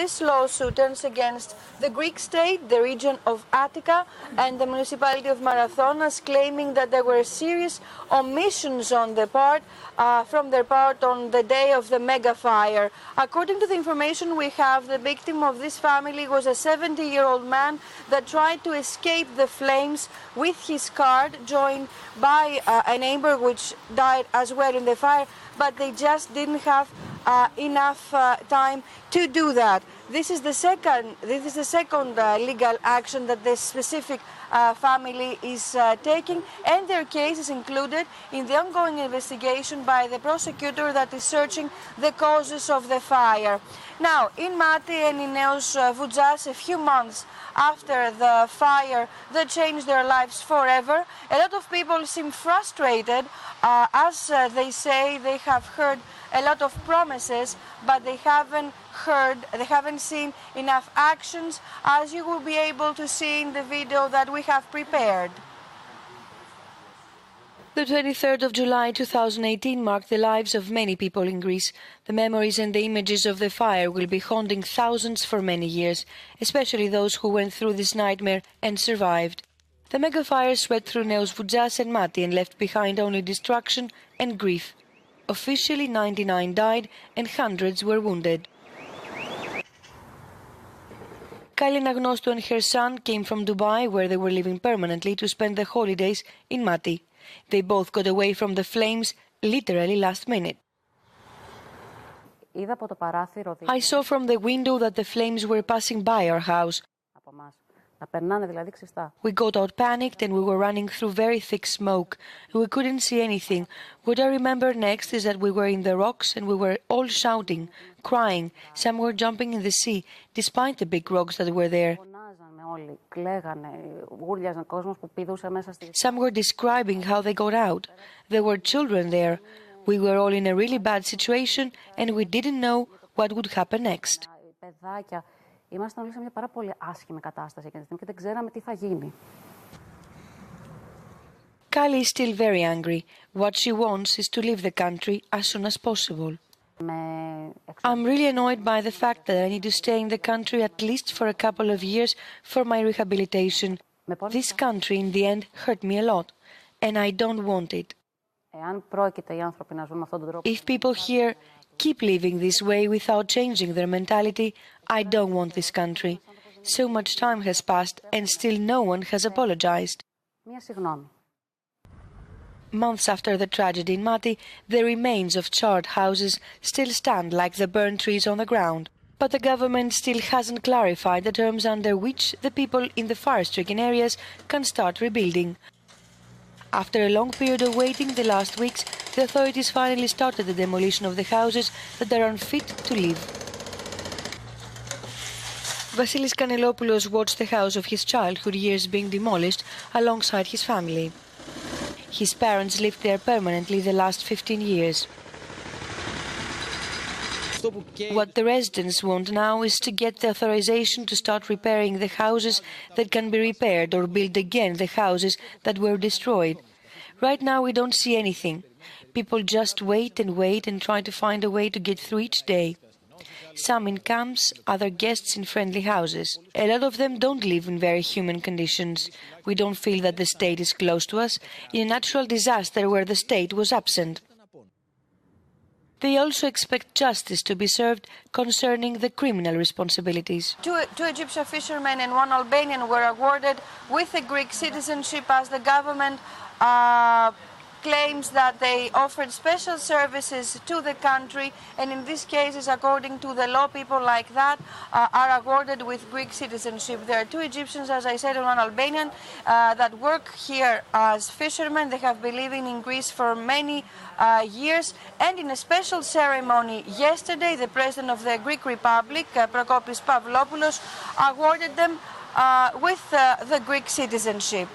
This lawsuit turns against the Greek state, the region of Attica, and the Municipality of Marathonas, claiming that there were serious omissions on from their part on the day of the mega fire. According to the information we have, the victim of this family was a 70-year-old man that tried to escape the flames with his car, joined by a neighbor which died as well in the fire, but they just didn't have enough time to do that. This is the second legal action that this specific family is taking, and their case is included in the ongoing investigation by the prosecutor that is searching the causes of the fire. Now, in Mati and in Neos Voutzas, a few months after the fire that changed their lives forever, a lot of people seem frustrated as they say they have heard a lot of promises, but they haven't seen enough actions, as you will be able to see in the video that we have prepared. The 23rd of July 2018 marked the lives of many people in Greece. The memories and the images of the fire will be haunting thousands for many years, especially those who went through this nightmare and survived. The mega fire swept through Neos Voutzas and Mati and left behind only destruction and grief. Officially 99 died and hundreds were wounded. Kylie Nagnostou and her son came from Dubai, where they were living permanently, to spend the holidays in Mati. They both got away from the flames literally last minute. I saw from the window that the flames were passing by our house. We got out panicked and we were running through very thick smoke. We couldn't see anything. What I remember next is that we were in the rocks and we were all shouting, crying. Some were jumping in the sea, despite the big rocks that were there. Some were describing how they got out. There were children there. We were all in a really bad situation and we didn't know what would happen next. Ήμασταν όλοι σε μια πάρα πολύ άσχημη κατάσταση εκείνη τη στιγμή και δεν ξέραμε τι θα γίνει. Kylie is still very angry. What she wants is to leave the country as soon as possible. I'm really annoyed by the fact that I need to stay in the country at least for a couple of years for my rehabilitation. This country, in the end, hurt me a lot, and I don't want it. If people here keep living this way without changing their mentality, I don't want this country. So much time has passed and still no one has apologized. Months after the tragedy in Mati, the remains of charred houses still stand like the burned trees on the ground. But the government still hasn't clarified the terms under which the people in the fire-stricken areas can start rebuilding. After a long period of waiting the last weeks, the authorities finally started the demolition of the houses that are unfit to live. Vasilis Kanelopoulos watched the house of his childhood years being demolished alongside his family. His parents lived there permanently the last 15 years. What the residents want now is to get the authorization to start repairing the houses that can be repaired or build again the houses that were destroyed. Right now we don't see anything. People just wait and try to find a way to get through each day. Some in camps, other guests in friendly houses. A lot of them don't live in very human conditions. We don't feel that the state is close to us in a natural disaster where the state was absent. They also expect justice to be served concerning the criminal responsibilities. Two Egyptian fishermen and one Albanian were awarded with a Greek citizenship as the government claims that they offered special services to the country, and in these cases, according to the law, people like that are awarded with Greek citizenship. There are two Egyptians, as I said, and one Albanian that work here as fishermen. They have been living in Greece for many years, and in a special ceremony yesterday, the President of the Greek Republic, Prokopis Pavlopoulos, awarded them with the Greek citizenship.